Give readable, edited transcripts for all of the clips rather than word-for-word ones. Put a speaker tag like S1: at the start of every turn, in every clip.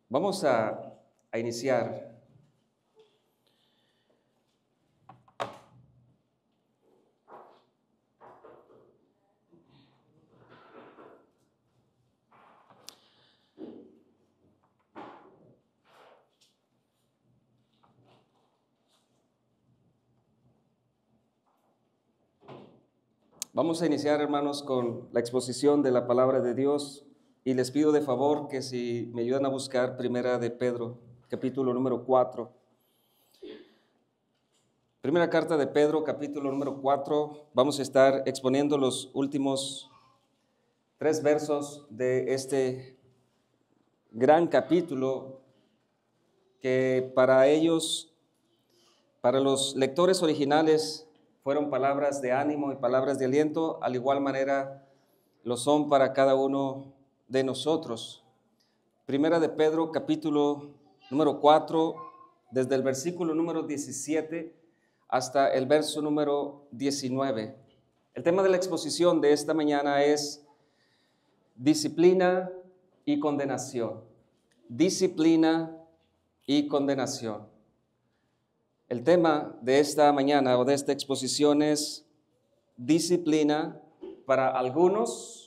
S1: Vamos a iniciar. Vamos a iniciar, hermanos, con la exposición de la palabra de Dios y les pido de favor que si me ayudan a buscar Primera de Pedro, capítulo número 4. Primera carta de Pedro, capítulo número 4. Vamos a estar exponiendo los últimos 3 versos de este gran capítulo que para ellos, para los lectores originales, fueron palabras de ánimo y palabras de aliento, al igual manera lo son para cada uno de nosotros. Primera de Pedro, capítulo número 4, desde el versículo número 17 hasta el verso número 19. El tema de la exposición de esta mañana es disciplina y condenación. Disciplina y condenación. El tema de esta mañana o de esta exposición es disciplina para algunos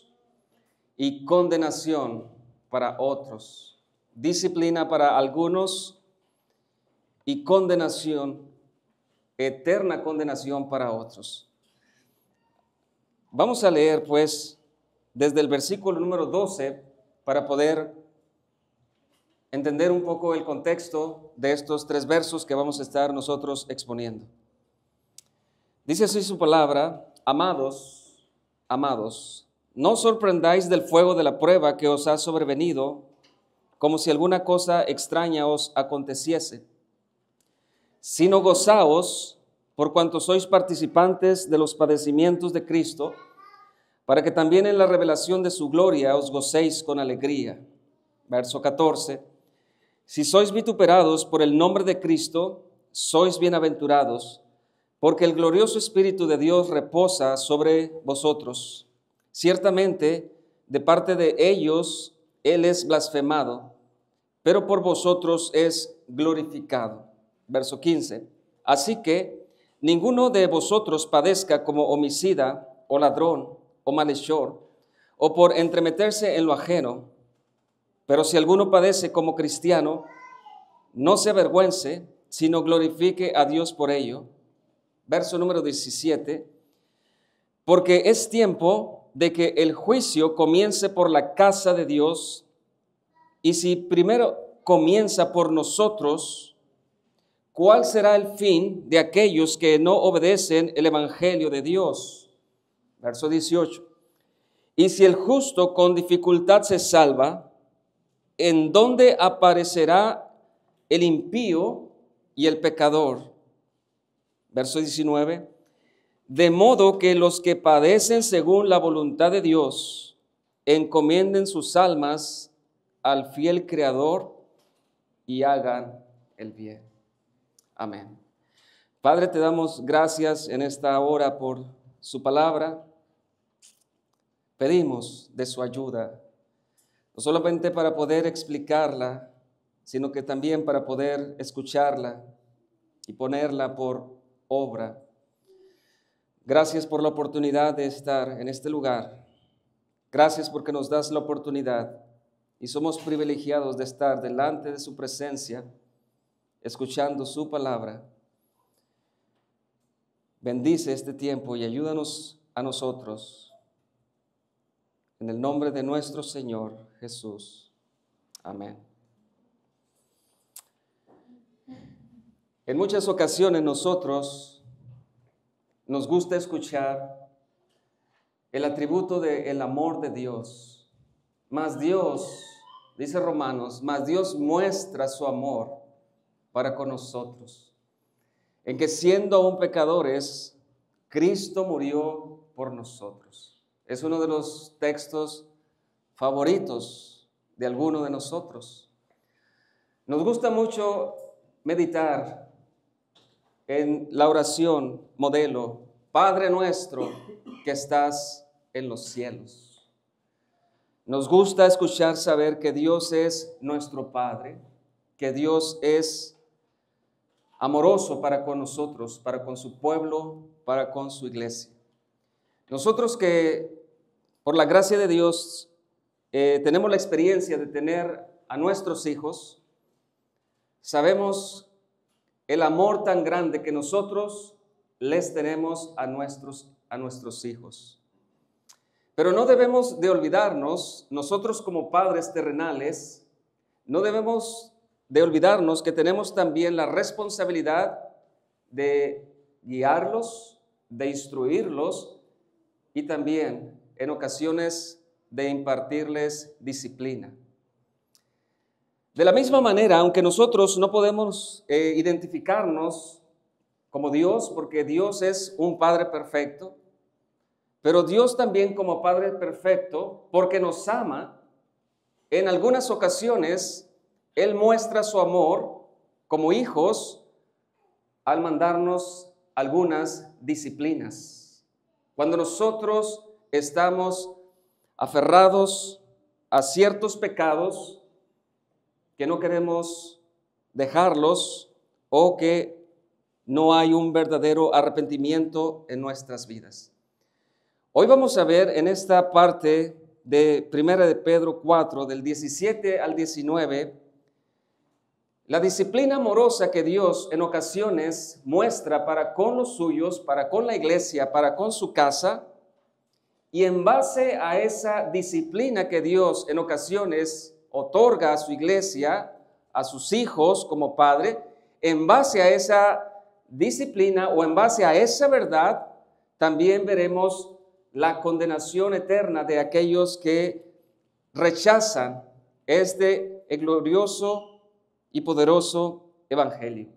S1: y condenación para otros. Disciplina para algunos y condenación, eterna condenación para otros. Vamos a leer pues desde el versículo número 12 para poder entender un poco el contexto de estos 3 versos que vamos a estar nosotros exponiendo. Dice así su palabra: amados, no os sorprendáis del fuego de la prueba que os ha sobrevenido, como si alguna cosa extraña os aconteciese, sino gozaos por cuanto sois participantes de los padecimientos de Cristo, para que también en la revelación de su gloria os gocéis con alegría. Verso 14. Si sois vituperados por el nombre de Cristo, sois bienaventurados, porque el glorioso Espíritu de Dios reposa sobre vosotros. Ciertamente, de parte de ellos, Él es blasfemado, pero por vosotros es glorificado. Verso 15. Así que ninguno de vosotros padezca como homicida, o ladrón, o malhechor, o por entremeterse en lo ajeno. Pero si alguno padece como cristiano, no se avergüence, sino glorifique a Dios por ello. Verso número 17. Porque es tiempo de que el juicio comience por la casa de Dios, y si primero comienza por nosotros, ¿cuál será el fin de aquellos que no obedecen el evangelio de Dios? Verso 18. Y si el justo con dificultad se salva, ¿en dónde aparecerá el impío y el pecador? Verso 19. De modo que los que padecen según la voluntad de Dios encomienden sus almas al fiel Creador y hagan el bien. Amén. Padre, te damos gracias en esta hora por su palabra. Pedimos de su ayuda, no solamente para poder explicarla, sino que también para poder escucharla y ponerla por obra. Gracias por la oportunidad de estar en este lugar. Gracias porque nos das la oportunidad y somos privilegiados de estar delante de su presencia, escuchando su palabra. Bendice este tiempo y ayúdanos a nosotros. En el nombre de nuestro Señor Jesús. Amén. En muchas ocasiones nosotros nos gusta escuchar el atributo del amor de Dios. Mas Dios, dice Romanos, mas Dios muestra su amor para con nosotros, en que siendo aún pecadores, Cristo murió por nosotros. Es uno de los textos favoritos de alguno de nosotros. Nos gusta mucho meditar en la oración modelo, Padre nuestro que estás en los cielos. Nos gusta escuchar saber que Dios es nuestro Padre, que Dios es amoroso para con nosotros, para con su pueblo, para con su iglesia. Nosotros que por la gracia de Dios tenemos la experiencia de tener a nuestros hijos, sabemos el amor tan grande que nosotros les tenemos a nuestros hijos. Pero no debemos de olvidarnos, nosotros como padres terrenales, no debemos de olvidarnos que tenemos también la responsabilidad de guiarlos, de instruirlos y también en ocasiones de impartirles disciplina. De la misma manera, aunque nosotros no podemos identificarnos como Dios, porque Dios es un Padre perfecto, pero Dios también como Padre perfecto, porque nos ama, en algunas ocasiones Él muestra su amor como hijos al mandarnos algunas disciplinas. Cuando nosotros estamos aferrados a ciertos pecados que no queremos dejarlos o que no hay un verdadero arrepentimiento en nuestras vidas. Hoy vamos a ver en esta parte de 1 de Pedro 4, del 17 al 19, la disciplina amorosa que Dios en ocasiones muestra para con los suyos, para con la iglesia, para con su casa, y en base a esa disciplina que Dios en ocasiones otorga a su iglesia, a sus hijos como padre, en base a esa disciplina o en base a esa verdad, también veremos la condenación eterna de aquellos que rechazan este glorioso y poderoso evangelio.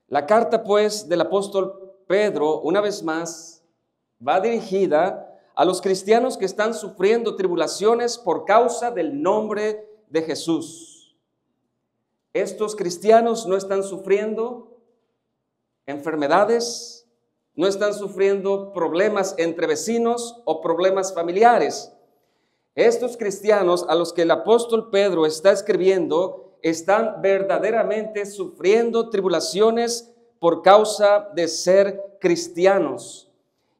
S1: La carta, pues, del apóstol Pedro, una vez más, va dirigida a los cristianos que están sufriendo tribulaciones por causa del nombre de Jesús. Estos cristianos no están sufriendo enfermedades, no están sufriendo problemas entre vecinos o problemas familiares. Estos cristianos a los que el apóstol Pedro está escribiendo están verdaderamente sufriendo tribulaciones por causa de ser cristianos.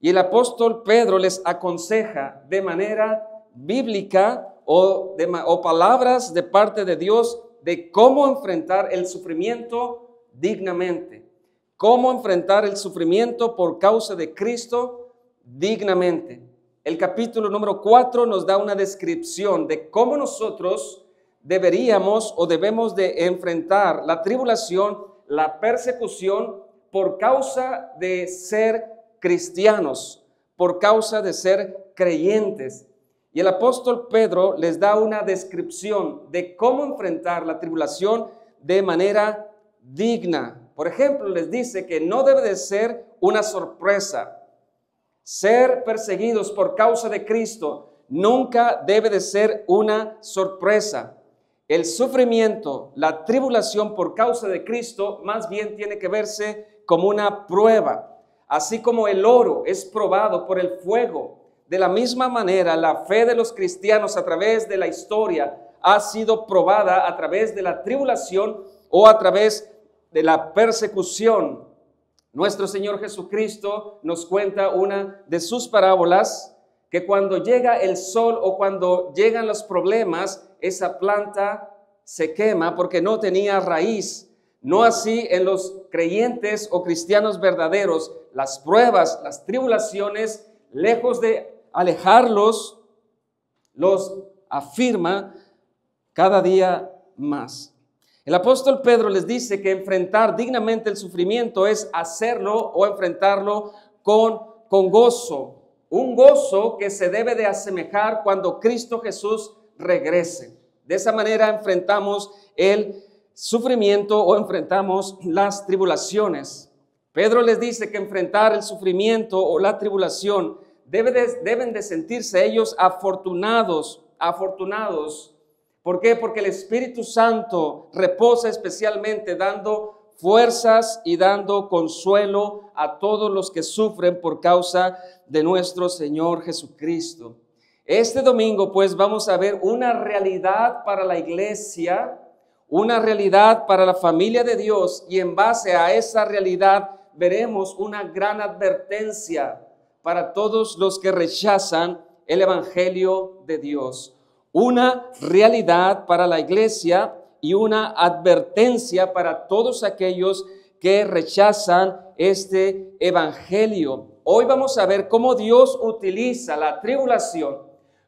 S1: Y el apóstol Pedro les aconseja de manera bíblica o palabras de parte de Dios de cómo enfrentar el sufrimiento dignamente. Cómo enfrentar el sufrimiento por causa de Cristo dignamente. El capítulo número 4 nos da una descripción de cómo nosotros deberíamos o debemos de enfrentar la tribulación, la persecución por causa de ser cristianos, por causa de ser creyentes. Y el apóstol Pedro les da una descripción de cómo enfrentar la tribulación de manera digna. Por ejemplo, les dice que no debe de ser una sorpresa. Ser perseguidos por causa de Cristo nunca debe de ser una sorpresa. El sufrimiento, la tribulación por causa de Cristo, más bien tiene que verse como una prueba. Así como el oro es probado por el fuego, de la misma manera la fe de los cristianos a través de la historia ha sido probada a través de la tribulación o a través de la persecución. Nuestro Señor Jesucristo nos cuenta una de sus parábolas, que cuando llega el sol o cuando llegan los problemas, esa planta se quema porque no tenía raíz. No así en los creyentes o cristianos verdaderos. Las pruebas, las tribulaciones, lejos de alejarlos, los afirma cada día más. El apóstol Pedro les dice que enfrentar dignamente el sufrimiento es hacerlo o enfrentarlo con gozo. Un gozo que se debe de asemejar cuando Cristo Jesús regrese. De esa manera enfrentamos el sufrimiento o enfrentamos las tribulaciones. Pedro les dice que enfrentar el sufrimiento o la tribulación deben de sentirse ellos afortunados. ¿Por qué? Porque el Espíritu Santo reposa especialmente dando fuerzas y dando consuelo a todos los que sufren por causa de nuestro Señor Jesucristo. Este domingo pues vamos a ver una realidad para la iglesia, una realidad para la familia de Dios, y en base a esa realidad veremos una gran advertencia para todos los que rechazan el evangelio de Dios. Una realidad para la iglesia y una advertencia para todos aquellos que rechazan este evangelio. Hoy vamos a ver cómo Dios utiliza la tribulación,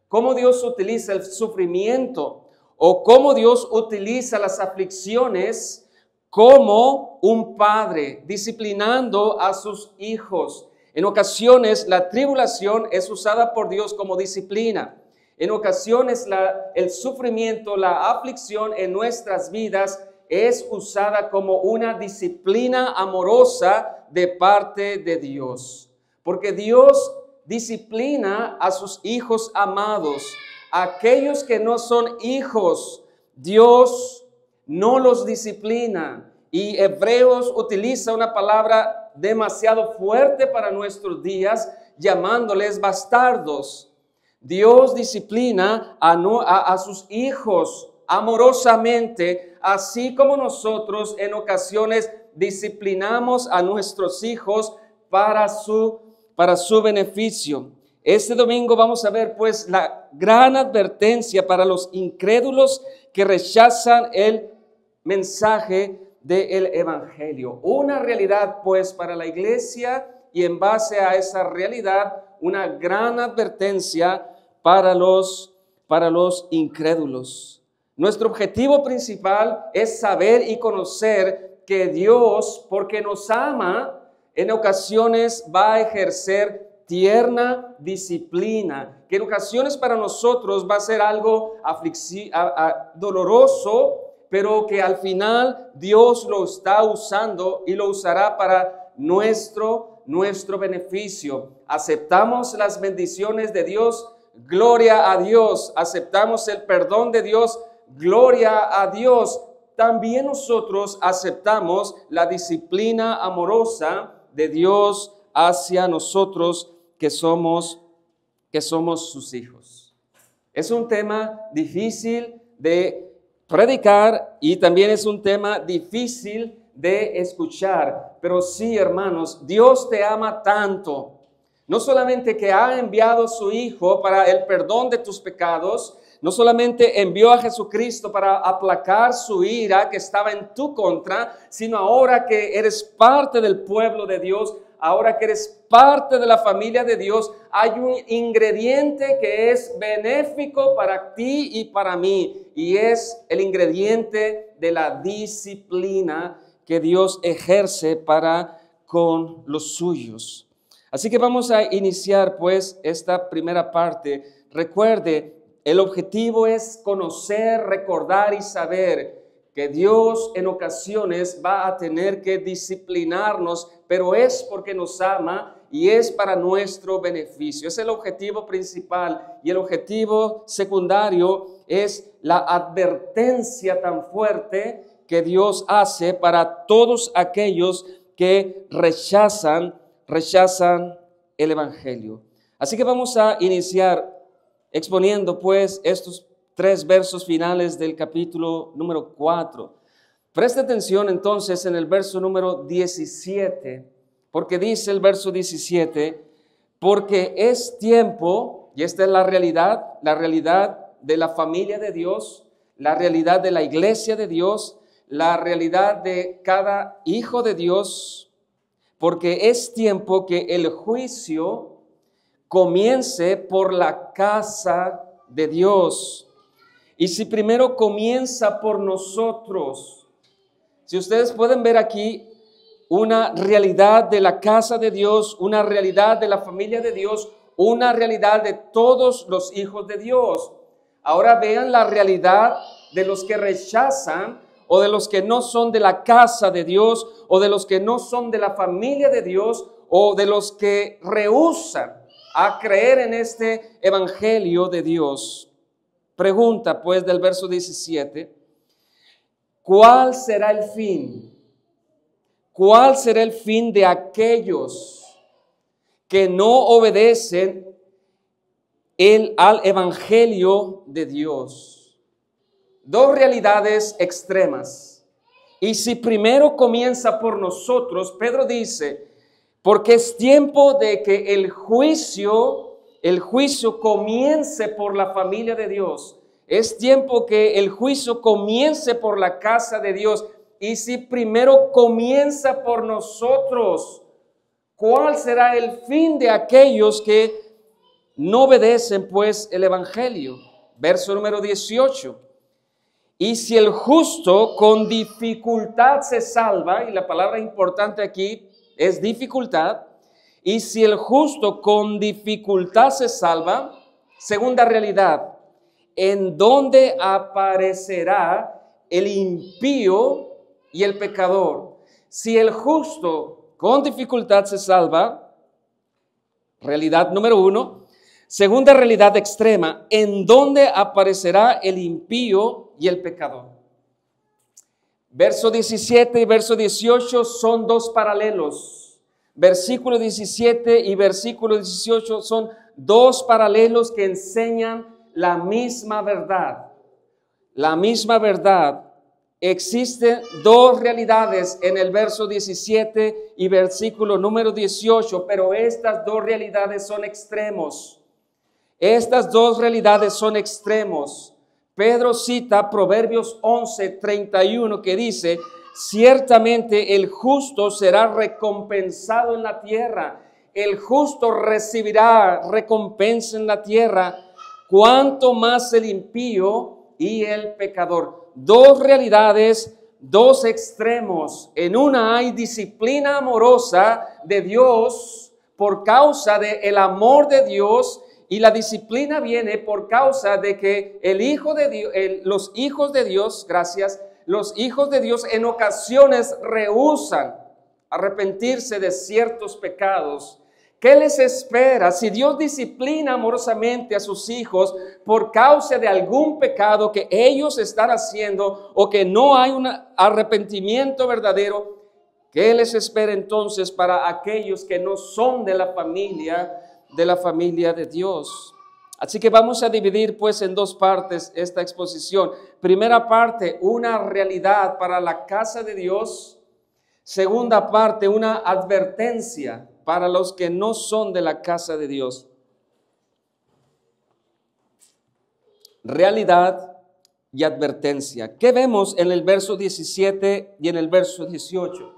S1: cómo Dios utiliza el sufrimiento o cómo Dios utiliza las aflicciones como un padre disciplinando a sus hijos. En ocasiones la tribulación es usada por Dios como disciplina. En ocasiones el sufrimiento, la aflicción en nuestras vidas es usada como una disciplina amorosa de parte de Dios. Porque Dios disciplina a sus hijos amados. Aquellos que no son hijos, Dios no los disciplina. Y Hebreos utiliza una palabra demasiado fuerte para nuestros días, llamándoles bastardos. Dios disciplina a sus hijos amorosamente, así como nosotros en ocasiones disciplinamos a nuestros hijos para su beneficio. Este domingo vamos a ver pues la gran advertencia para los incrédulos que rechazan el mensaje del evangelio. Una realidad pues para la iglesia, y en base a esa realidad una gran advertencia para los incrédulos. Nuestro objetivo principal es saber y conocer que Dios, porque nos ama, en ocasiones va a ejercer tierna disciplina, que en ocasiones para nosotros va a ser algo doloroso, pero que al final Dios lo está usando y lo usará para nuestro beneficio. Aceptamos las bendiciones de Dios, gloria a Dios. Aceptamos el perdón de Dios, gloria a Dios. También nosotros aceptamos la disciplina amorosa de Dios hacia nosotros que somos sus hijos. Es un tema difícil de predicar y también es un tema difícil de escuchar, pero sí, hermanos, Dios te ama tanto. No solamente que ha enviado a su Hijo para el perdón de tus pecados, no solamente envió a Jesucristo para aplacar su ira que estaba en tu contra, sino ahora que eres parte del pueblo de Dios, ahora que eres parte de la familia de Dios, hay un ingrediente que es benéfico para ti y para mí, y es el ingrediente de la disciplina que Dios ejerce para con los suyos. Así que vamos a iniciar pues esta primera parte. Recuerde, el objetivo es conocer, recordar y saber que Dios en ocasiones va a tener que disciplinarnos, pero es porque nos ama y es para nuestro beneficio. Es el objetivo principal, y el objetivo secundario es la advertencia tan fuerte que Dios hace para todos aquellos que rechazan el evangelio. Así que vamos a iniciar exponiendo pues estos 3 versos finales del capítulo número 4. Presta atención entonces en el verso número 17, porque dice el verso 17, porque es tiempo, y esta es la realidad de la familia de Dios, la realidad de la iglesia de Dios, la realidad de cada hijo de Dios, porque es tiempo que el juicio comience por la casa de Dios. Y si primero comienza por nosotros, si ustedes pueden ver aquí una realidad de la casa de Dios, una realidad de la familia de Dios, una realidad de todos los hijos de Dios. Ahora vean la realidad de los que rechazan o de los que no son de la casa de Dios o de los que no son de la familia de Dios o de los que rehúsan a creer en este evangelio de Dios. Pregunta pues del verso 17, ¿cuál será el fin? ¿Cuál será el fin de aquellos que no obedecen al evangelio de Dios. Dos realidades extremas. Y si primero comienza por nosotros, Pedro dice, porque es tiempo de que el juicio comience por la familia de Dios. Es tiempo que el juicio comience por la casa de Dios. Y si primero comienza por nosotros, ¿cuál será el fin de aquellos que no obedecen pues el evangelio? Verso número 18. Y si el justo con dificultad se salva, y la palabra importante aquí es dificultad, y si el justo con dificultad se salva, segunda realidad, ¿en dónde aparecerá el impío y el pecador? Si el justo con dificultad se salva, realidad número 1. Segunda realidad extrema, ¿en dónde aparecerá el impío y el pecador? Verso 17 y verso 18 son dos paralelos. Versículo 17 y versículo 18 son dos paralelos que enseñan la misma verdad. La misma verdad. Existen dos realidades en el verso 17 y versículo número 18, pero estas dos realidades son extremos. Estas dos realidades son extremos. Pedro cita Proverbios 11:31 que dice, ciertamente el justo será recompensado en la tierra. El justo recibirá recompensa en la tierra, cuanto más el impío y el pecador. Dos realidades, dos extremos. En una hay disciplina amorosa de Dios por causa del amor de Dios. Y la disciplina viene por causa de que el Hijo de Dios, los hijos de Dios, los hijos de Dios en ocasiones rehúsan arrepentirse de ciertos pecados. ¿Qué les espera si Dios disciplina amorosamente a sus hijos por causa de algún pecado que ellos están haciendo o que no hay un arrepentimiento verdadero? ¿Qué les espera entonces para aquellos que no son de la familia de Dios? Así que vamos a dividir pues en dos partes esta exposición. Primera parte, una realidad para la casa de Dios. Segunda parte, una advertencia para los que no son de la casa de Dios. Realidad y advertencia. ¿Qué vemos en el verso 17 y en el verso 18?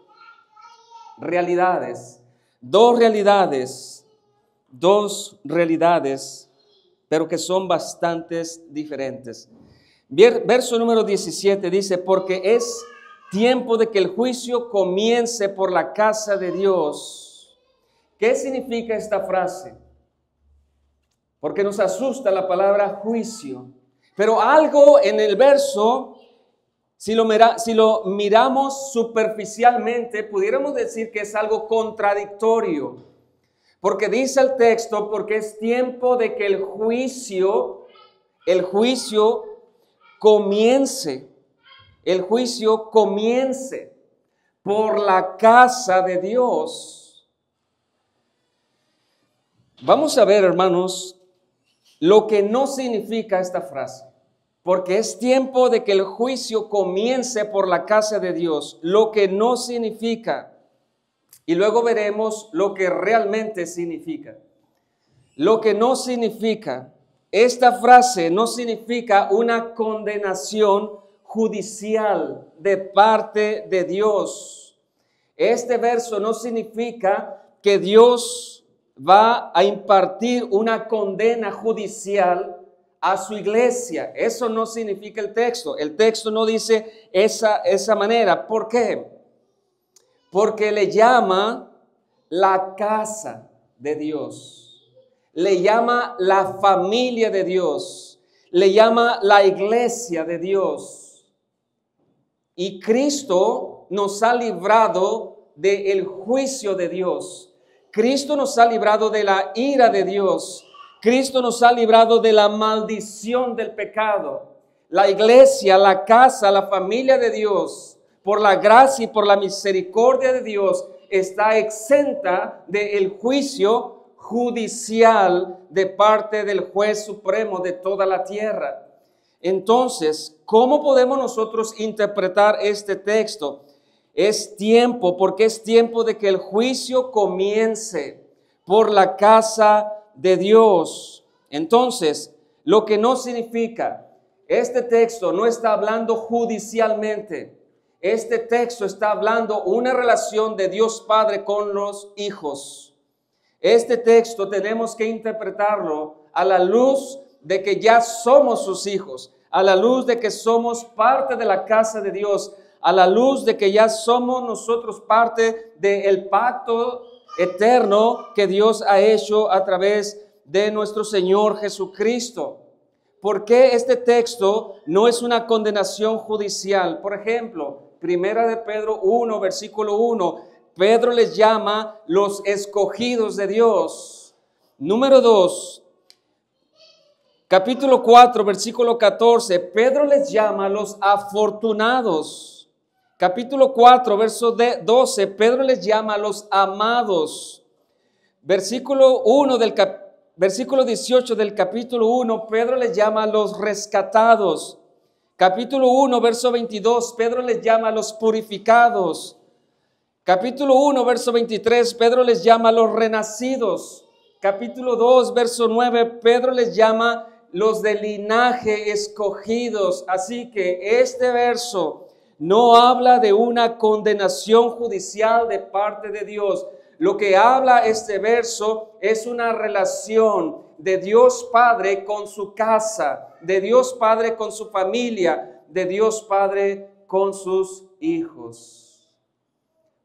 S1: Realidades. Dos realidades, pero que son bastante diferentes. Verso número 17 dice, porque es tiempo de que el juicio comience por la casa de Dios. ¿Qué significa esta frase? Porque nos asusta la palabra juicio. Pero algo en el verso, si lo miramos superficialmente, pudiéramos decir que es algo contradictorio. Porque dice el texto, porque es tiempo de que el juicio comience. El juicio comience por la casa de Dios. Vamos a ver, hermanos, lo que no significa esta frase. Porque es tiempo de que el juicio comience por la casa de Dios. Lo que no significa. Y luego veremos lo que realmente significa. Lo que no significa. Esta frase no significa una condenación judicial de parte de Dios. Este verso no significa que Dios va a impartir una condena judicial a su iglesia. Eso no significa el texto. El texto no dice esa manera. ¿Por qué? Porque le llama la casa de Dios. Le llama la familia de Dios. Le llama la iglesia de Dios. Y Cristo nos ha librado del juicio de Dios. Cristo nos ha librado de la ira de Dios. Cristo nos ha librado de la maldición del pecado. La iglesia, la casa, la familia de Dios, por la gracia y por la misericordia de Dios, está exenta del juicio judicial de parte del juez supremo de toda la tierra. Entonces, ¿cómo podemos nosotros interpretar este texto? Es tiempo, porque es tiempo de que el juicio comience por la casa de Dios. Entonces, lo que no significa, este texto no está hablando judicialmente. Este texto está hablando una relación de Dios Padre con los hijos. Este texto tenemos que interpretarlo a la luz de que ya somos sus hijos, a la luz de que somos parte de la casa de Dios, a la luz de que ya somos nosotros parte del pacto eterno que Dios ha hecho a través de nuestro Señor Jesucristo. ¿Por qué este texto no es una condenación judicial? Por ejemplo, Primera de Pedro 1, versículo 1, Pedro les llama los escogidos de Dios. Número 2, capítulo 4, versículo 14, Pedro les llama los afortunados. Capítulo 4, verso 12, Pedro les llama los amados. Versículo 18 del capítulo 1, Pedro les llama los rescatados. Capítulo 1, verso 22, Pedro les llama los purificados. Capítulo 1, verso 23, Pedro les llama los renacidos. Capítulo 2, verso 9, Pedro les llama los de linaje escogidos. Así que este verso no habla de una condenación judicial de parte de Dios. Lo que habla este verso es una relación de Dios Padre con su casa, de Dios Padre con su familia, de Dios Padre con sus hijos.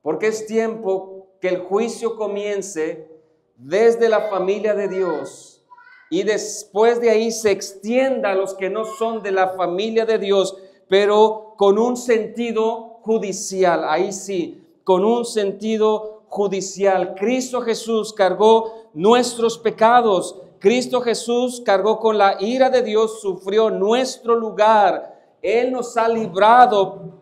S1: Porque es tiempo que el juicio comience desde la familia de Dios y después de ahí se extienda a los que no son de la familia de Dios, pero con un sentido judicial. Ahí sí, con un sentido judicial. Cristo Jesús cargó nuestros pecados. Cristo Jesús cargó con la ira de Dios, sufrió nuestro lugar. Él nos ha librado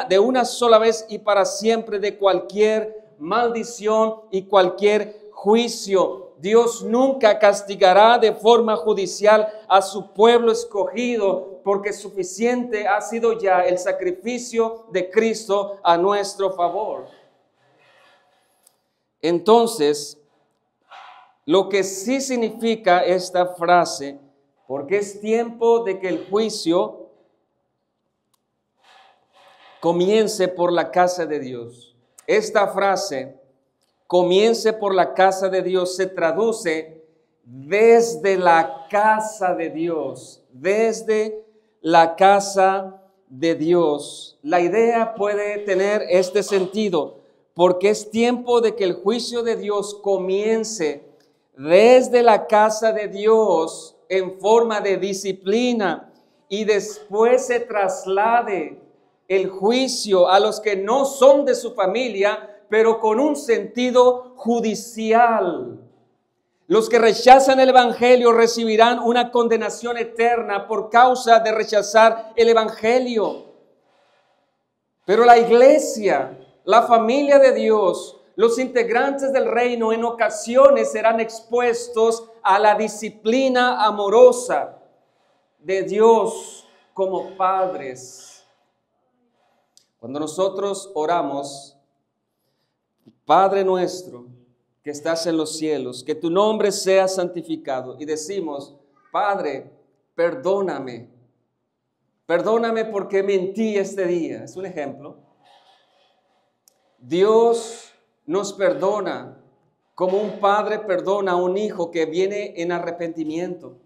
S1: de una sola vez y para siempre de cualquier maldición y cualquier juicio. Dios nunca castigará de forma judicial a su pueblo escogido, porque suficiente ha sido ya el sacrificio de Cristo a nuestro favor. Entonces, lo que sí significa esta frase, porque es tiempo de que el juicio comience por la casa de Dios. Esta frase, comience por la casa de Dios, se traduce desde la casa de Dios, desde la casa de Dios. La idea puede tener este sentido, porque es tiempo de que el juicio de Dios comience desde la casa de Dios en forma de disciplina y después se traslade el juicio a los que no son de su familia, pero con un sentido judicial. Los que rechazan el evangelio recibirán una condenación eterna por causa de rechazar el evangelio. Pero la iglesia, la familia de Dios, los integrantes del reino en ocasiones serán expuestos a la disciplina amorosa de Dios como padres. Cuando nosotros oramos, Padre nuestro que estás en los cielos, que tu nombre sea santificado, y decimos, Padre, perdóname porque mentí este día. Es un ejemplo. Dios nos perdona como un padre perdona a un hijo que viene en arrepentimiento.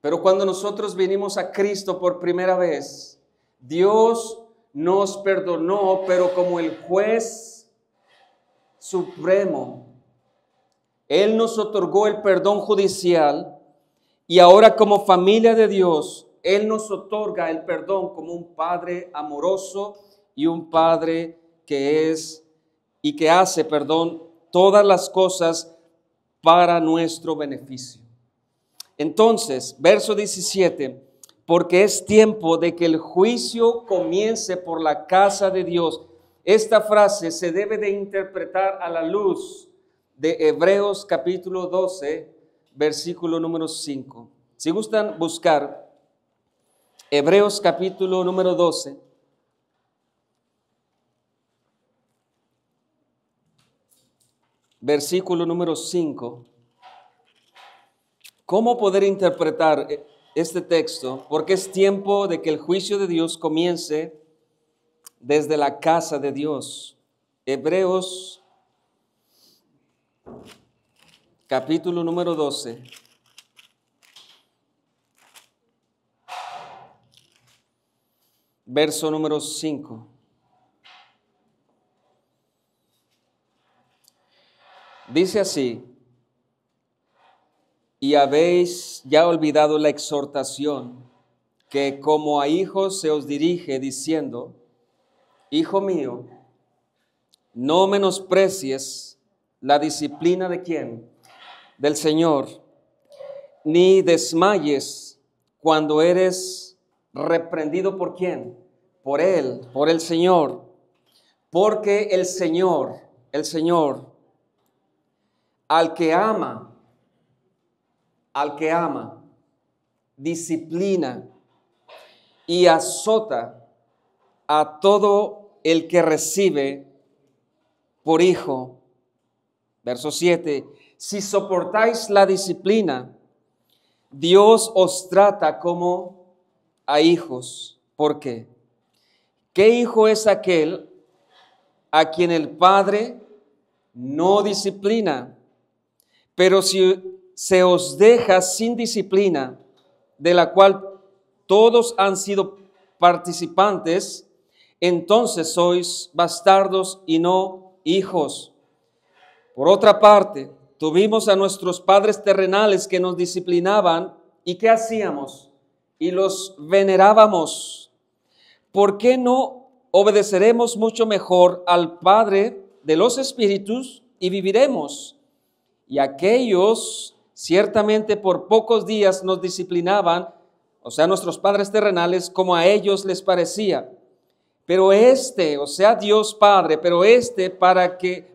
S1: Pero cuando nosotros vinimos a Cristo por primera vez, Dios nos perdonó, pero como el juez supremo, Él nos otorgó el perdón judicial y ahora como familia de Dios, Él nos otorga el perdón como un Padre amoroso y un Padre que es y que hace, todas las cosas para nuestro beneficio. Entonces, verso 17, porque es tiempo de que el juicio comience por la casa de Dios. Esta frase se debe de interpretar a la luz de Hebreos capítulo 12, versículo número 5. Si gustan buscar Hebreos capítulo número 12, versículo número 5. ¿Cómo poder interpretar este texto? Porque es tiempo de que el juicio de Dios comience desde la casa de Dios. Hebreos capítulo número 12. Verso número 5. Dice así: y habéis ya olvidado la exhortación que como a hijos se os dirige, diciendo: Hijo mío, no menosprecies la disciplina de ¿quién? Del Señor, ni desmayes cuando eres reprendido ¿por quién? Por Él, por el Señor. Porque el Señor, al que ama, disciplina y azota a todo el que recibe por hijo. Verso 7. Si soportáis la disciplina, Dios os trata como a hijos. ¿Por qué? ¿Qué hijo es aquel a quien el Padre no disciplina? Pero si se os deja sin disciplina, de la cual todos han sido participantes, entonces sois bastardos y no hijos. Por otra parte, tuvimos a nuestros padres terrenales que nos disciplinaban, ¿y qué hacíamos? Y los venerábamos. ¿Por qué no obedeceremos mucho mejor al Padre de los espíritus y viviremos? Y aquellos ciertamente por pocos días nos disciplinaban, o sea, nuestros padres terrenales, como a ellos les parecía. Pero o sea, Dios Padre, pero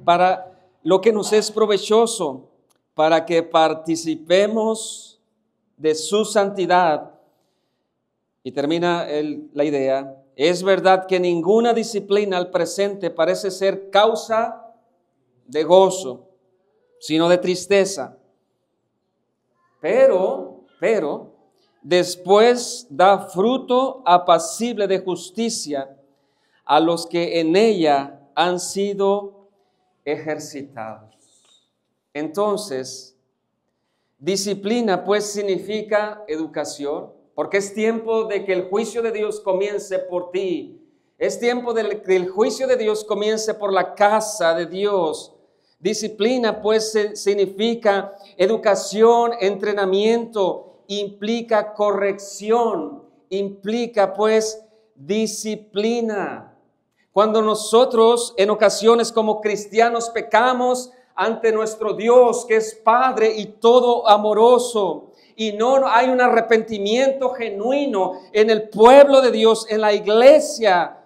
S1: para lo que nos es provechoso, para que participemos de su santidad. Y termina la idea: es verdad que ninguna disciplina al presente parece ser causa de gozo, sino de tristeza. Pero, después da fruto apacible de justicia a los que en ella han sido ejercitados. Entonces, disciplina pues significa educación, porque es tiempo de que el juicio de Dios comience por ti. Es tiempo de que el juicio de Dios comience por la casa de Dios. Disciplina pues significa educación, entrenamiento, implica corrección, implica pues disciplina. Cuando nosotros en ocasiones como cristianos pecamos ante nuestro Dios, que es Padre y todo amoroso, y no hay un arrepentimiento genuino en el pueblo de Dios, en la iglesia,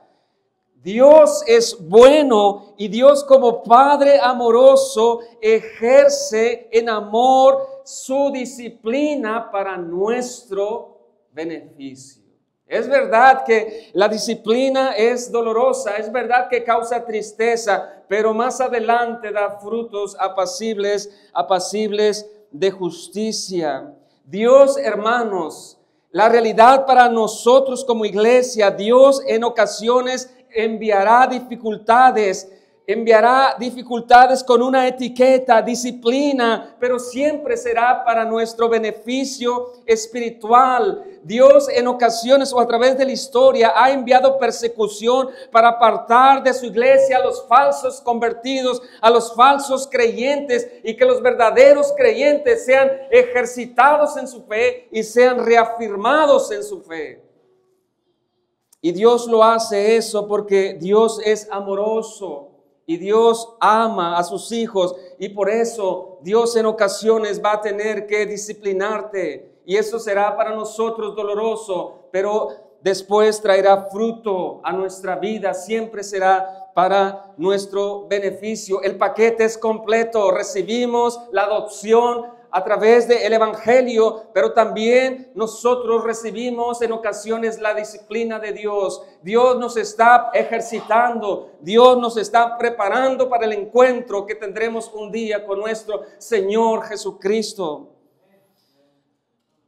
S1: Dios es bueno y Dios como Padre amoroso ejerce en amor su disciplina para nuestro beneficio. Es verdad que la disciplina es dolorosa, es verdad que causa tristeza, pero más adelante da frutos apacibles de justicia. Dios, hermanos, la realidad para nosotros como iglesia, Dios en ocasiones enviará dificultades con una etiqueta, disciplina, pero siempre será para nuestro beneficio espiritual. Dios en ocasiones o a través de la historia ha enviado persecución para apartar de su iglesia a los falsos convertidos, a los falsos creyentes, y que los verdaderos creyentes sean ejercitados en su fe y sean reafirmados en su fe. Y Dios lo hace eso porque Dios es amoroso y Dios ama a sus hijos, y por eso Dios en ocasiones va a tener que disciplinarte, y eso será para nosotros doloroso, pero después traerá fruto a nuestra vida, siempre será para nuestro beneficio. El paquete es completo, recibimos la adopción a través del Evangelio, pero también nosotros recibimos en ocasiones la disciplina de Dios. Dios nos está ejercitando, Dios nos está preparando para el encuentro que tendremos un día con nuestro Señor Jesucristo.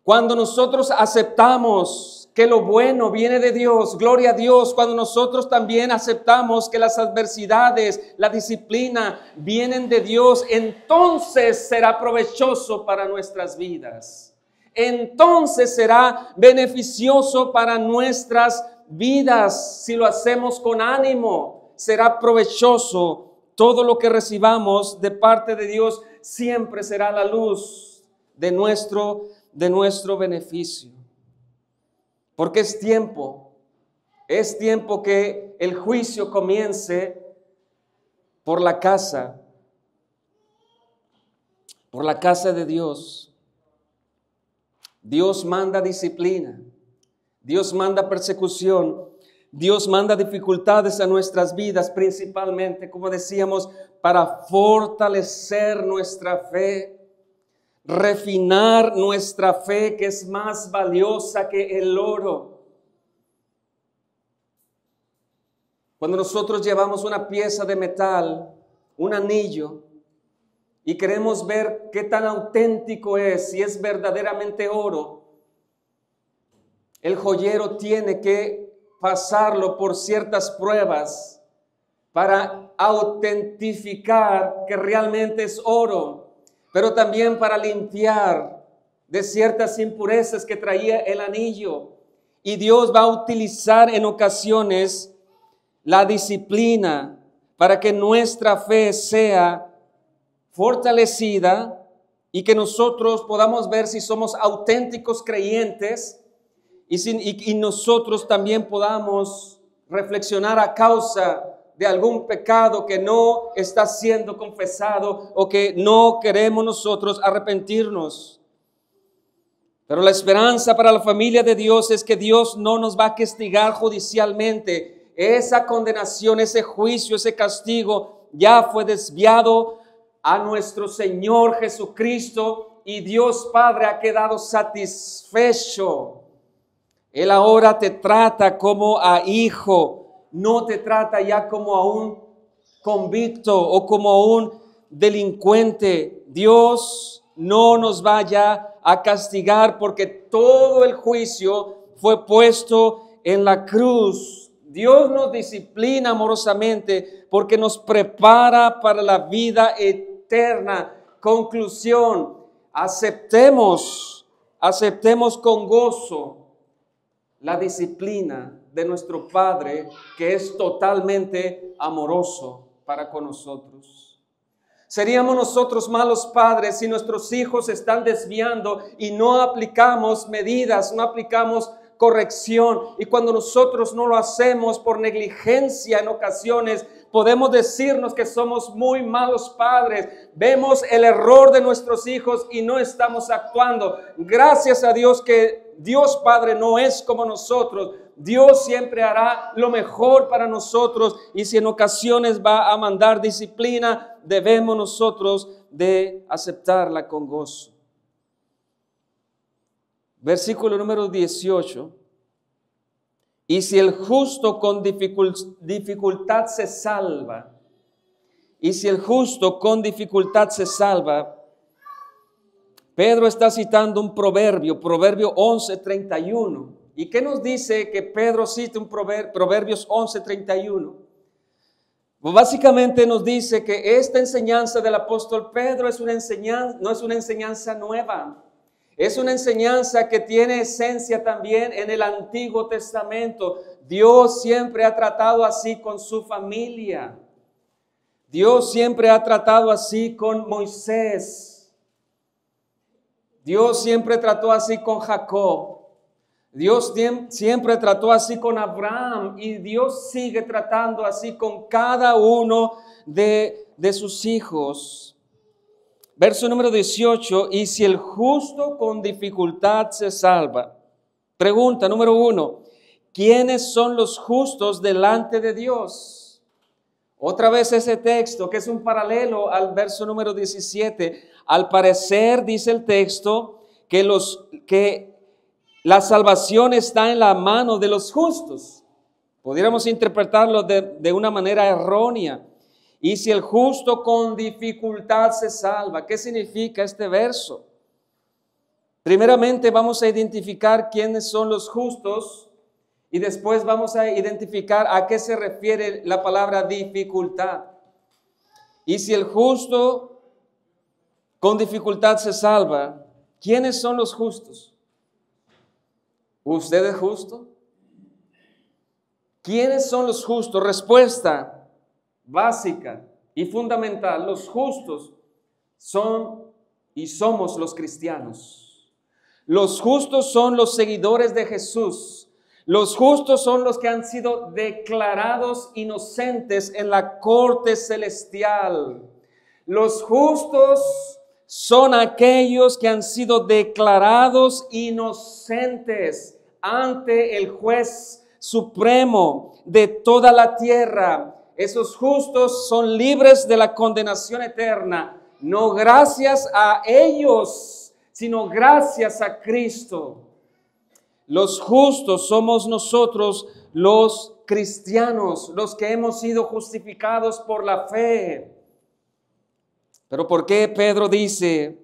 S1: Cuando nosotros aceptamos que lo bueno viene de Dios, gloria a Dios, cuando nosotros también aceptamos que las adversidades, la disciplina vienen de Dios, entonces será provechoso para nuestras vidas. Entonces será beneficioso para nuestras vidas. Si lo hacemos con ánimo, será provechoso. Todo lo que recibamos de parte de Dios siempre será la luz de nuestro beneficio. Porque es tiempo que el juicio comience por la casa de Dios. Dios manda disciplina, Dios manda persecución, Dios manda dificultades a nuestras vidas, principalmente, como decíamos, para fortalecer nuestra fe, refinar nuestra fe, que es más valiosa que el oro. Cuando nosotros llevamos una pieza de metal, un anillo, y queremos ver qué tan auténtico es, si es verdaderamente oro, el joyero tiene que pasarlo por ciertas pruebas para autentificar que realmente es oro, pero también para limpiar de ciertas impurezas que traía el anillo. Y Dios va a utilizar en ocasiones la disciplina para que nuestra fe sea fortalecida y que nosotros podamos ver si somos auténticos creyentes y nosotros también podamos reflexionar a causa de algún pecado que no está siendo confesado o que no queremos nosotros arrepentirnos. Pero la esperanza para la familia de Dios es que Dios no nos va a castigar judicialmente. Esa condenación, ese juicio, ese castigo ya fue desviado a nuestro Señor Jesucristo y Dios Padre ha quedado satisfecho. Él ahora te trata como a hijo. No te trata ya como a un convicto o como a un delincuente. Dios no nos vaya a castigar porque todo el juicio fue puesto en la cruz. Dios nos disciplina amorosamente porque nos prepara para la vida eterna. Conclusión, aceptemos con gozo la disciplina de nuestro Padre, que es totalmente amoroso para con nosotros. Seríamos nosotros malos padres si nuestros hijos se están desviando y no aplicamos medidas, no aplicamos corrección. Y cuando nosotros no lo hacemos por negligencia en ocasiones, podemos decirnos que somos muy malos padres. Vemos el error de nuestros hijos y no estamos actuando. Gracias a Dios que Dios Padre no es como nosotros. Dios siempre hará lo mejor para nosotros y si en ocasiones va a mandar disciplina, debemos nosotros de aceptarla con gozo. Versículo número 18. Y si el justo con dificultad se salva, Pedro está citando un proverbio 11:31. ¿Y qué nos dice que Pedro cita un Proverbios 11:31? Pues básicamente nos dice que esta enseñanza del apóstol Pedro no es una enseñanza nueva. Es una enseñanza que tiene esencia también en el Antiguo Testamento. Dios siempre ha tratado así con su familia. Dios siempre ha tratado así con Moisés. Dios siempre trató así con Jacob. Dios siempre trató así con Abraham y Dios sigue tratando así con cada uno de sus hijos. Verso número 18, y si el justo con dificultad se salva. Pregunta número 1, ¿quiénes son los justos delante de Dios? Otra vez ese texto que es un paralelo al verso número 17. Al parecer dice el texto que la salvación está en la mano de los justos. Pudiéramos interpretarlo de una manera errónea. Y si el justo con dificultad se salva, ¿qué significa este verso? Primeramente vamos a identificar quiénes son los justos y después vamos a identificar a qué se refiere la palabra dificultad. Y si el justo con dificultad se salva, ¿quiénes son los justos? ¿Usted es justo? ¿Quiénes son los justos? Respuesta básica y fundamental: los justos son y somos los cristianos. Los justos son los seguidores de Jesús. Los justos son los que han sido declarados inocentes en la corte celestial. Los justos son aquellos que han sido declarados inocentes ante el juez supremo de toda la tierra. Esos justos son libres de la condenación eterna, no gracias a ellos, sino gracias a Cristo. Los justos somos nosotros, los cristianos, los que hemos sido justificados por la fe. Pero ¿por qué Pedro dice,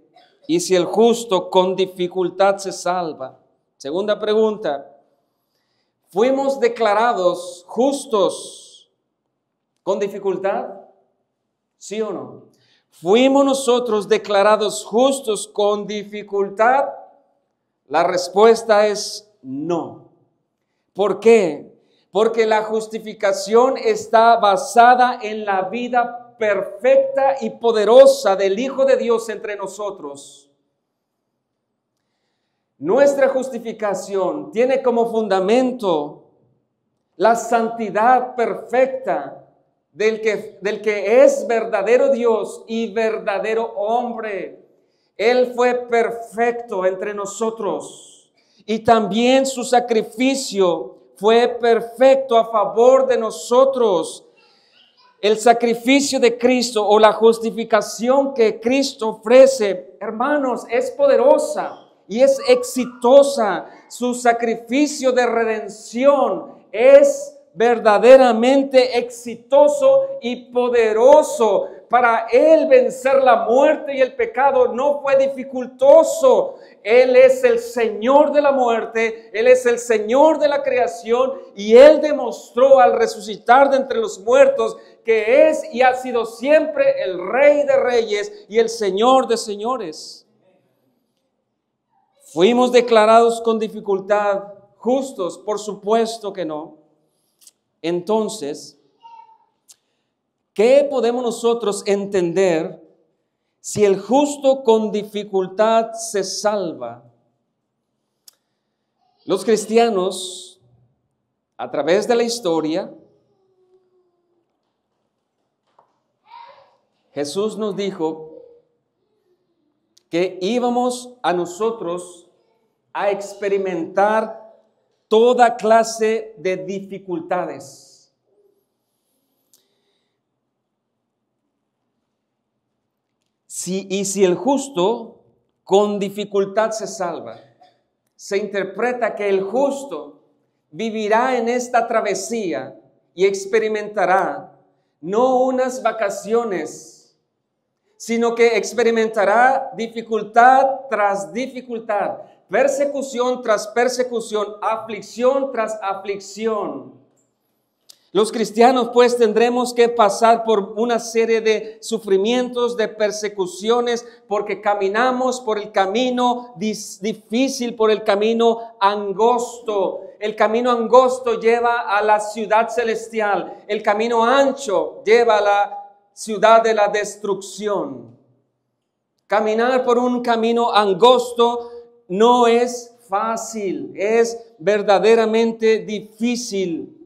S1: y si el justo con dificultad se salva? Segunda pregunta, ¿fuimos declarados justos con dificultad? ¿Sí o no? ¿Fuimos nosotros declarados justos con dificultad? La respuesta es no. ¿Por qué? Porque la justificación está basada en la vida perfecta y poderosa del Hijo de Dios entre nosotros. Nuestra justificación tiene como fundamento la santidad perfecta del que es verdadero Dios y verdadero hombre. Él fue perfecto entre nosotros y también su sacrificio fue perfecto a favor de nosotros. El sacrificio de Cristo o la justificación que Cristo ofrece, hermanos, es poderosa y es exitosa. Su sacrificio de redención es verdaderamente exitoso y poderoso. Para Él vencer la muerte y el pecado no fue dificultoso. Él es el Señor de la muerte, Él es el Señor de la creación y Él demostró al resucitar de entre los muertos que es y ha sido siempre el Rey de Reyes y el Señor de Señores. ¿Fuimos declarados con dificultad justos? Por supuesto que no. Entonces, ¿qué podemos nosotros entender si el justo con dificultad se salva? Los cristianos, a través de la historia, Jesús nos dijo que íbamos a nosotros a experimentar toda clase de dificultades. Si el justo con dificultad se salva, se interpreta que el justo vivirá en esta travesía y experimentará no unas vacaciones, sino que experimentará dificultad tras dificultad, persecución tras persecución, aflicción tras aflicción. Los cristianos pues tendremos que pasar por una serie de sufrimientos, de persecuciones, porque caminamos por el camino difícil, por el camino angosto. El camino angosto lleva a la ciudad celestial, el camino ancho lleva a la ciudad de la destrucción. Caminar por un camino angosto no es fácil, es verdaderamente difícil.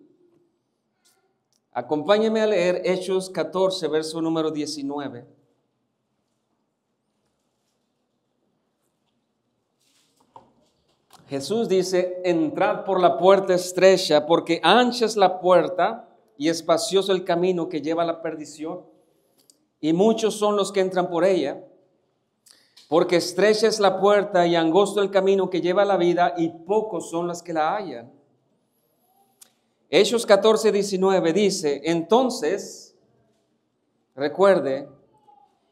S1: Acompáñeme a leer Hechos 14, verso número 19. Jesús dice, entrad por la puerta estrecha, porque ancha es la puerta y espacioso el camino que lleva a la perdición, y muchos son los que entran por ella, porque estrecha es la puerta y angosto el camino que lleva a la vida, y pocos son los que la hallan. Hechos 14:19 dice, entonces, recuerde,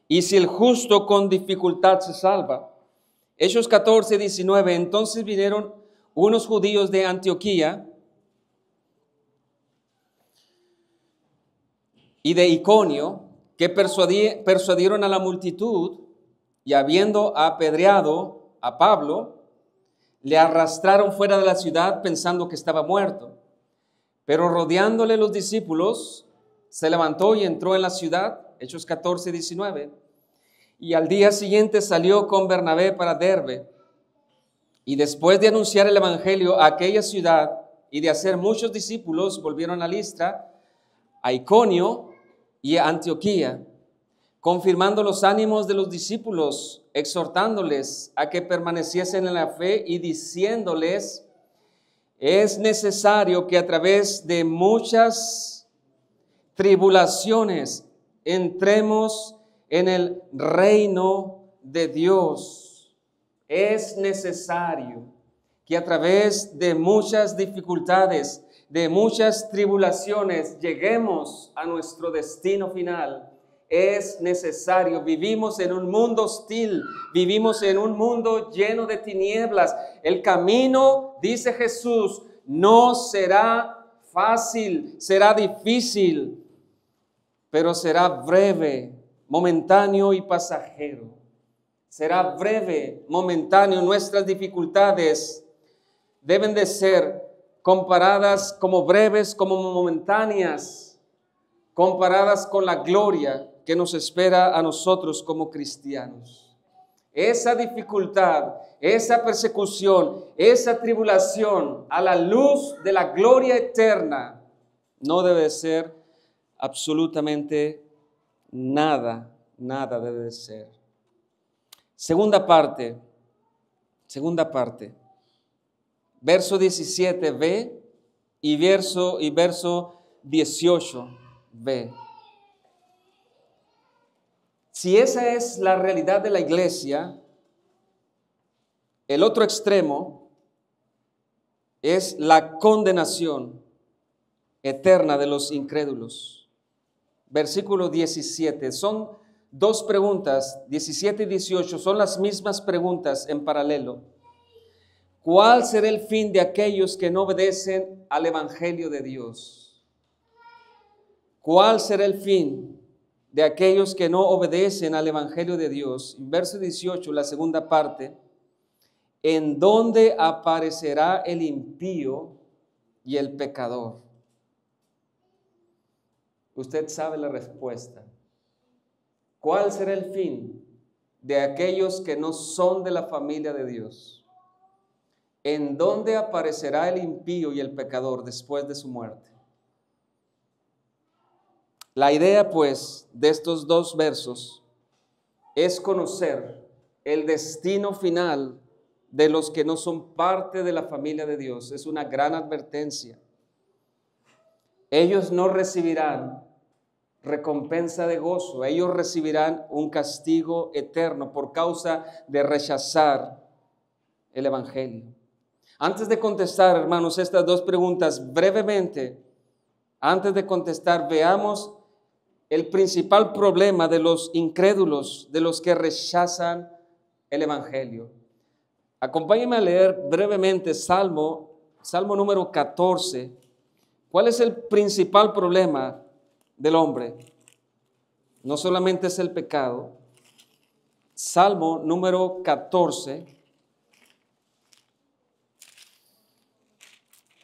S1: y si el justo con dificultad se salva. Hechos 14:19, entonces vinieron unos judíos de Antioquía y de Iconio, que persuadieron a la multitud, y habiendo apedreado a Pablo, le arrastraron fuera de la ciudad pensando que estaba muerto. Pero rodeándole los discípulos, se levantó y entró en la ciudad, Hechos 14:19, y al día siguiente salió con Bernabé para Derbe, y después de anunciar el evangelio a aquella ciudad y de hacer muchos discípulos, volvieron a Listra, a Iconio y a Antioquía, confirmando los ánimos de los discípulos, exhortándoles a que permaneciesen en la fe y diciéndoles, es necesario que a través de muchas tribulaciones entremos en el reino de Dios. Es necesario que a través de muchas dificultades, de muchas tribulaciones, lleguemos a nuestro destino final. Es necesario. Vivimos en un mundo hostil, vivimos en un mundo lleno de tinieblas. El camino, dice Jesús, no será fácil, será difícil, pero será breve, momentáneo y pasajero. Será breve, momentáneo. Nuestras dificultades deben de ser comparadas como breves, como momentáneas, comparadas con la gloria que nos espera a nosotros como cristianos. Esa dificultad, esa persecución, esa tribulación a la luz de la gloria eterna no debe ser absolutamente nada debe de ser. Segunda parte, verso 17b y verso 18b. Si esa es la realidad de la iglesia, el otro extremo es la condenación eterna de los incrédulos. Versículo 17, son dos preguntas, 17 y 18, son las mismas preguntas en paralelo. ¿Cuál será el fin de aquellos que no obedecen al Evangelio de Dios? ¿Cuál será el fin de aquellos que no obedecen al Evangelio de Dios? En verso 18, la segunda parte, ¿en dónde aparecerá el impío y el pecador? Usted sabe la respuesta. ¿Cuál será el fin de aquellos que no son de la familia de Dios? ¿En dónde aparecerá el impío y el pecador después de su muerte? La idea, pues, de estos dos versos es conocer el destino final de los que no son parte de la familia de Dios. Es una gran advertencia. Ellos no recibirán recompensa de gozo, ellos recibirán un castigo eterno por causa de rechazar el Evangelio. Antes de contestar, hermanos, estas dos preguntas brevemente, antes de contestar, veamos el principal problema de los incrédulos, de los que rechazan el Evangelio. Acompáñenme a leer brevemente Salmo número 14. ¿Cuál es el principal problema del hombre? No solamente es el pecado. Salmo número 14.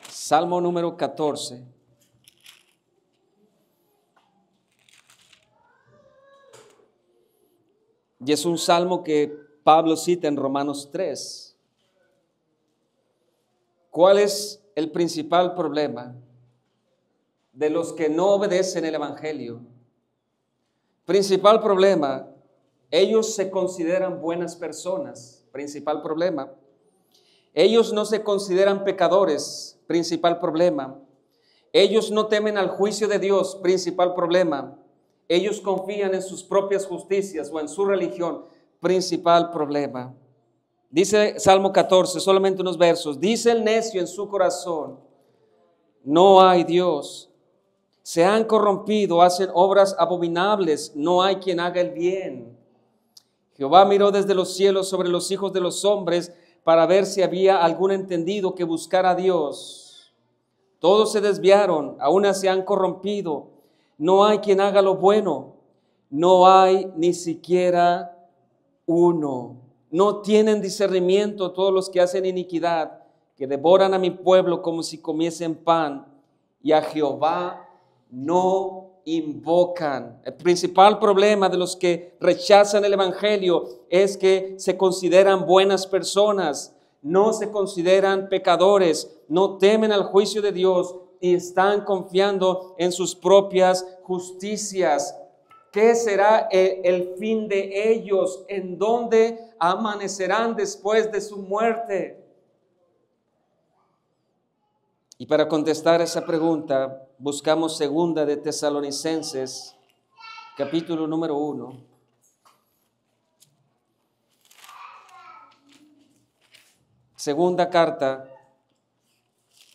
S1: Salmo número 14. Y es un salmo que Pablo cita en Romanos 3. ¿Cuál es el principal problema de los que no obedecen el Evangelio? Principal problema, ellos se consideran buenas personas. Principal problema, Ellos no se consideran pecadores, principal problema. Ellos no temen al juicio de Dios, principal problema. Ellos confían en sus propias justicias o en su religión, principal problema. Dice Salmo 14, solamente unos versos. Dice el necio en su corazón, no hay Dios. Se han corrompido, hacen obras abominables, no hay quien haga el bien. Jehová miró desde los cielos sobre los hijos de los hombres para ver si había algún entendido que buscara a Dios. Todos se desviaron, aún se han corrompido. No hay quien haga lo bueno, no hay ni siquiera uno. No tienen discernimiento todos los que hacen iniquidad, que devoran a mi pueblo como si comiesen pan, y a Jehová no invocan. El principal problema de los que rechazan el evangelio es que se consideran buenas personas, no se consideran pecadores, no temen al juicio de Dios y están confiando en sus propias justicias. ¿Qué será el fin de ellos? ¿En dónde amanecerán después de su muerte? Y para contestar esa pregunta, buscamos segunda de Tesalonicenses, capítulo número 1. Segunda carta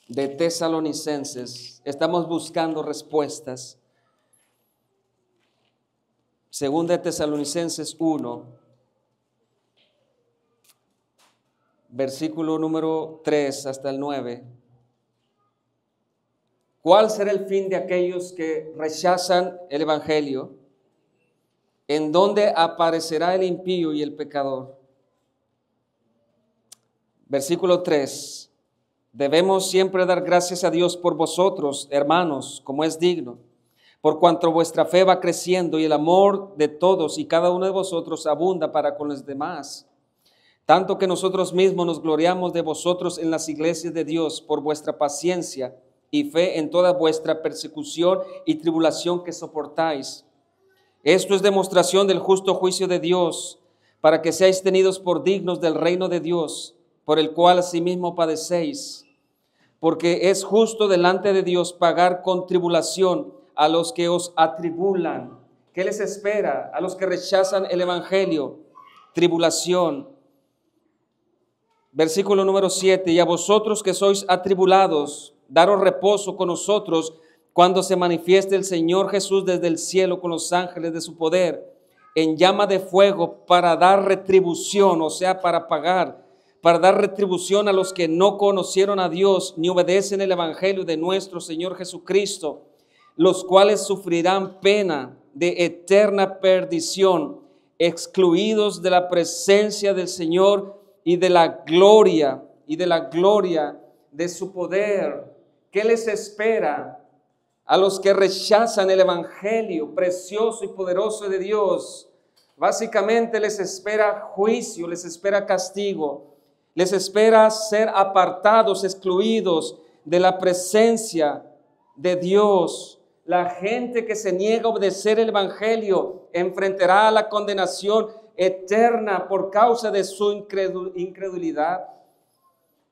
S1: de Tesalonicenses. Estamos buscando respuestas. Segunda de Tesalonicenses 1, versículo número 3 hasta el 9. ¿Cuál será el fin de aquellos que rechazan el evangelio? ¿En dónde aparecerá el impío y el pecador? Versículo 3. Debemos siempre dar gracias a Dios por vosotros, hermanos, como es digno, por cuanto vuestra fe va creciendo y el amor de todos y cada uno de vosotros abunda para con los demás. Tanto que nosotros mismos nos gloriamos de vosotros en las iglesias de Dios por vuestra paciencia y fe en toda vuestra persecución y tribulación que soportáis. Esto es demostración del justo juicio de Dios, para que seáis tenidos por dignos del reino de Dios, por el cual asimismo padecéis. Porque es justo delante de Dios pagar con tribulación a los que os atribulan. ¿Qué les espera? A los que rechazan el evangelio, tribulación. Versículo número 7, y a vosotros que sois atribulados, daros reposo con nosotros cuando se manifieste el Señor Jesús desde el cielo con los ángeles de su poder, en llama de fuego para dar retribución, o sea, para pagar, para dar retribución a los que no conocieron a Dios ni obedecen el evangelio de nuestro Señor Jesucristo, los cuales sufrirán pena de eterna perdición, excluidos de la presencia del Señor y de la gloria de su poder. ¿Qué les espera a los que rechazan el evangelio precioso y poderoso de Dios? Básicamente les espera juicio, les espera castigo, les espera ser apartados, excluidos de la presencia de Dios. La gente que se niega a obedecer el evangelio enfrentará la condenación eterna por causa de su incredulidad.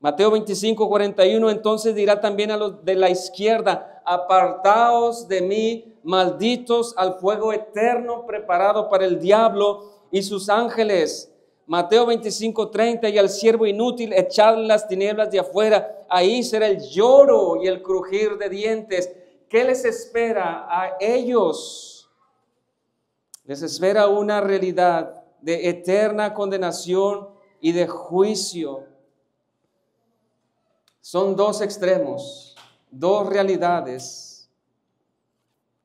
S1: Mateo 25, 41, entonces dirá también a los de la izquierda, apartaos de mí, malditos, al fuego eterno preparado para el diablo y sus ángeles. Mateo 25, 30, y al siervo inútil echad en las tinieblas de afuera, ahí será el lloro y el crujir de dientes. ¿Qué les espera a ellos? Les espera una realidad de eterna condenación y de juicio. Son dos extremos, dos realidades.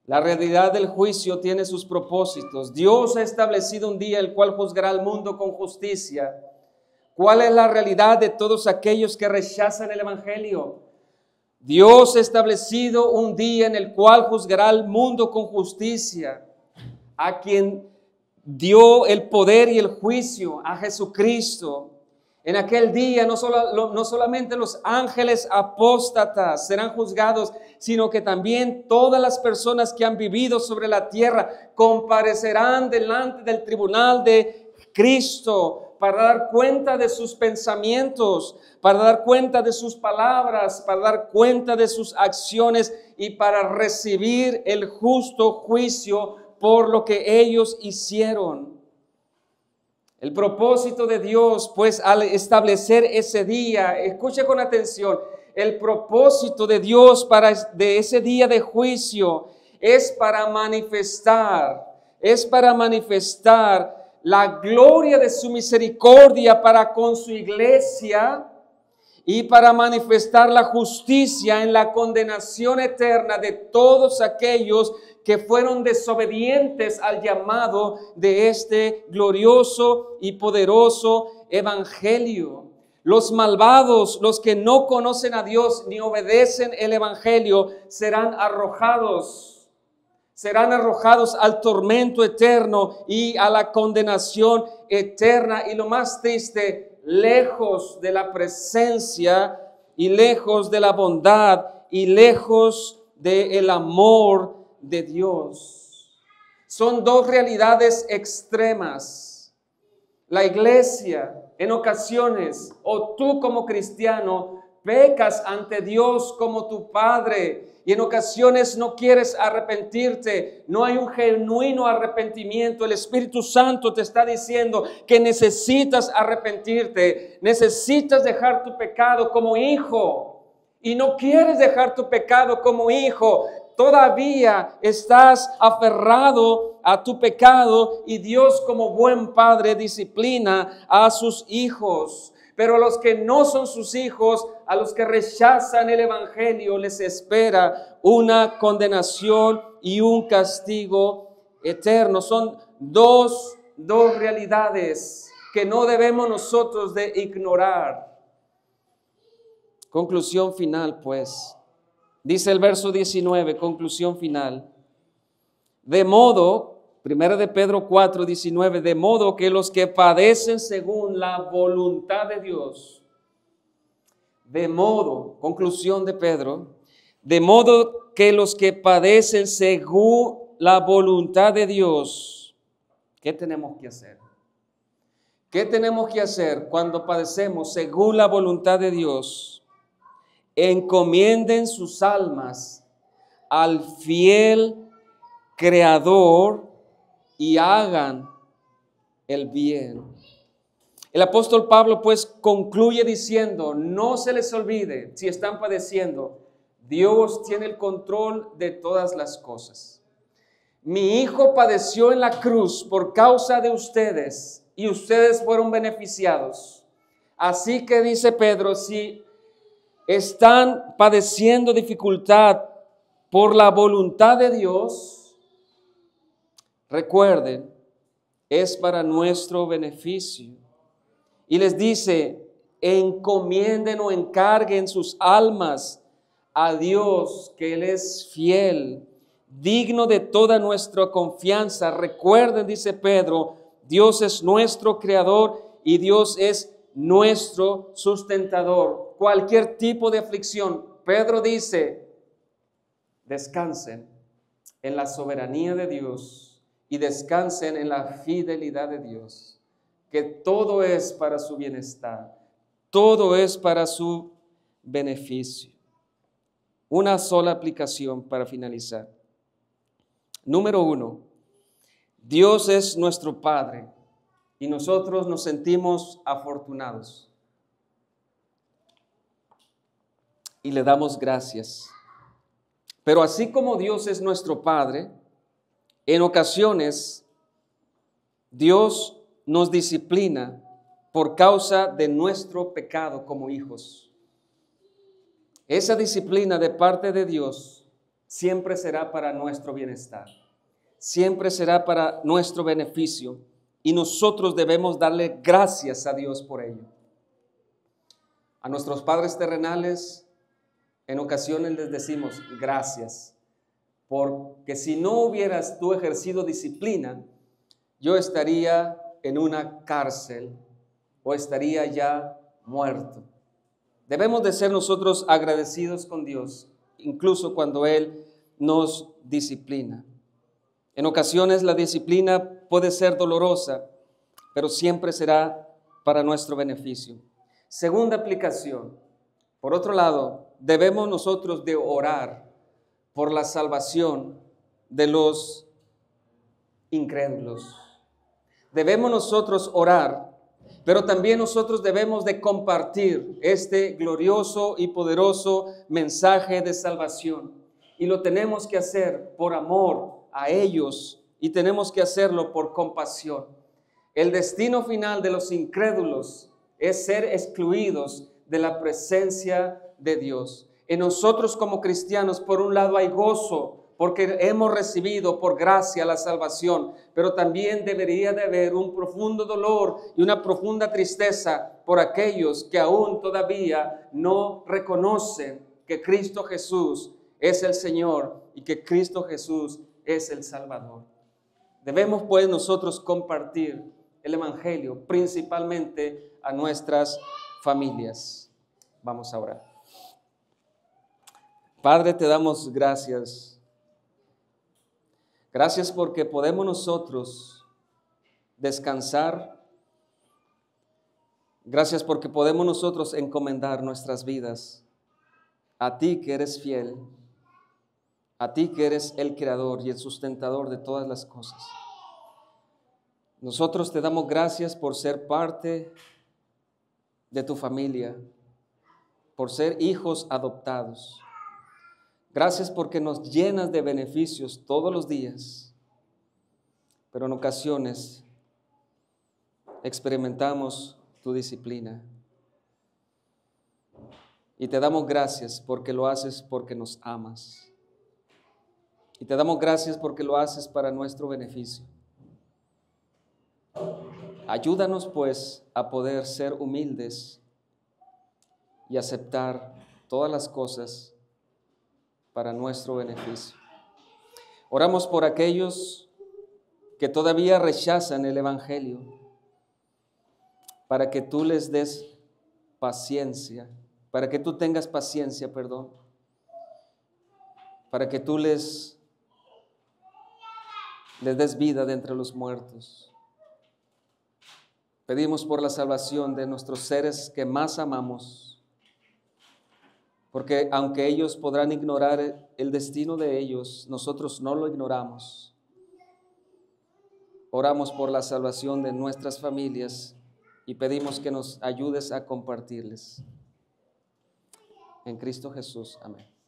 S1: La realidad del juicio tiene sus propósitos. Dios ha establecido un día el cual juzgará al mundo con justicia. ¿Cuál es la realidad de todos aquellos que rechazan el evangelio? Dios ha establecido un día en el cual juzgará al mundo con justicia. A quien dio el poder y el juicio, a Jesucristo. En aquel día no solamente los ángeles apóstatas serán juzgados, sino que también todas las personas que han vivido sobre la tierra comparecerán delante del tribunal de Cristo para dar cuenta de sus pensamientos, para dar cuenta de sus palabras, para dar cuenta de sus acciones y para recibir el justo juicio por lo que ellos hicieron. El propósito de Dios, pues, al establecer ese día, escuche con atención, el propósito de Dios de ese día de juicio es para manifestar la gloria de su misericordia para con su iglesia y para manifestar la justicia en la condenación eterna de todos aquellos que fueron desobedientes al llamado de este glorioso y poderoso evangelio. Los malvados, los que no conocen a Dios ni obedecen el evangelio, serán arrojados al tormento eterno y a la condenación eterna. Y lo más triste, lejos de la presencia y lejos de la bondad y lejos del amor de Dios. Son dos realidades extremas. La iglesia, en ocasiones, o tú como cristiano, pecas ante Dios como tu Padre y en ocasiones no quieres arrepentirte. No hay un genuino arrepentimiento. El Espíritu Santo te está diciendo que necesitas arrepentirte, necesitas dejar tu pecado como hijo y no quieres dejar tu pecado como hijo. Todavía estás aferrado a tu pecado y Dios como buen padre disciplina a sus hijos. Pero a los que no son sus hijos, a los que rechazan el evangelio, les espera una condenación y un castigo eterno. Son dos realidades que no debemos nosotros de ignorar. Conclusión final, pues. Dice el verso 19, conclusión final. De modo, 1 de Pedro 4, 19, de modo que los que padecen según la voluntad de Dios, de modo, conclusión de Pedro, de modo que los que padecen según la voluntad de Dios, ¿qué tenemos que hacer? ¿Qué tenemos que hacer cuando padecemos según la voluntad de Dios? Encomienden sus almas al fiel Creador y hagan el bien. El apóstol Pablo pues concluye diciendo, no se les olvide, si están padeciendo, Dios tiene el control de todas las cosas. Mi hijo padeció en la cruz por causa de ustedes y ustedes fueron beneficiados. Así que dice Pedro, si están padeciendo dificultad por la voluntad de Dios, recuerden, es para nuestro beneficio. Y les dice, encomienden o encarguen sus almas a Dios, que Él es fiel, digno de toda nuestra confianza. Recuerden, dice Pedro, Dios es nuestro creador y Dios es nuestro sustentador. Cualquier tipo de aflicción, Pedro dice, descansen en la soberanía de Dios y descansen en la fidelidad de Dios, que todo es para su bienestar, todo es para su beneficio. Una sola aplicación para finalizar. Número 1, Dios es nuestro Padre y nosotros nos sentimos afortunados y le damos gracias. Pero así como Dios es nuestro Padre, en ocasiones Dios nos disciplina por causa de nuestro pecado como hijos. Esa disciplina de parte de Dios siempre será para nuestro bienestar, siempre será para nuestro beneficio y nosotros debemos darle gracias a Dios por ello. A nuestros padres terrenales en ocasiones les decimos gracias, porque si no hubieras tú ejercido disciplina, yo estaría en una cárcel o estaría ya muerto. Debemos de ser nosotros agradecidos con Dios, incluso cuando Él nos disciplina. En ocasiones la disciplina puede ser dolorosa, pero siempre será para nuestro beneficio. Segunda aplicación. Por otro lado, debemos nosotros de orar por la salvación de los incrédulos. Debemos nosotros orar, pero también nosotros debemos de compartir este glorioso y poderoso mensaje de salvación. Y lo tenemos que hacer por amor a ellos y tenemos que hacerlo por compasión. El destino final de los incrédulos es ser excluidos de la presencia de Dios. En nosotros como cristianos, por un lado hay gozo, porque hemos recibido por gracia la salvación, pero también debería de haber un profundo dolor y una profunda tristeza por aquellos que aún todavía no reconocen que Cristo Jesús es el Señor y que Cristo Jesús es el Salvador. Debemos pues nosotros compartir el Evangelio principalmente a nuestras familias. Vamos a orar. Padre, te damos gracias. Gracias porque podemos nosotros descansar. Gracias porque podemos nosotros encomendar nuestras vidas a ti que eres fiel, a ti que eres el creador y el sustentador de todas las cosas. Nosotros te damos gracias por ser parte de tu familia, por ser hijos adoptados. Gracias porque nos llenas de beneficios todos los días, pero en ocasiones experimentamos tu disciplina. Y te damos gracias porque lo haces porque nos amas. Y te damos gracias porque lo haces para nuestro beneficio. Ayúdanos pues a poder ser humildes y aceptar todas las cosas para nuestro beneficio. Oramos por aquellos que todavía rechazan el Evangelio, para que tú les des paciencia, para que tú tengas paciencia, para que tú les des vida de entre los muertos. Pedimos por la salvación de nuestros seres que más amamos, porque aunque ellos podrán ignorar el destino de ellos, nosotros no lo ignoramos. Oramos por la salvación de nuestras familias y pedimos que nos ayudes a compartirles. En Cristo Jesús, amén.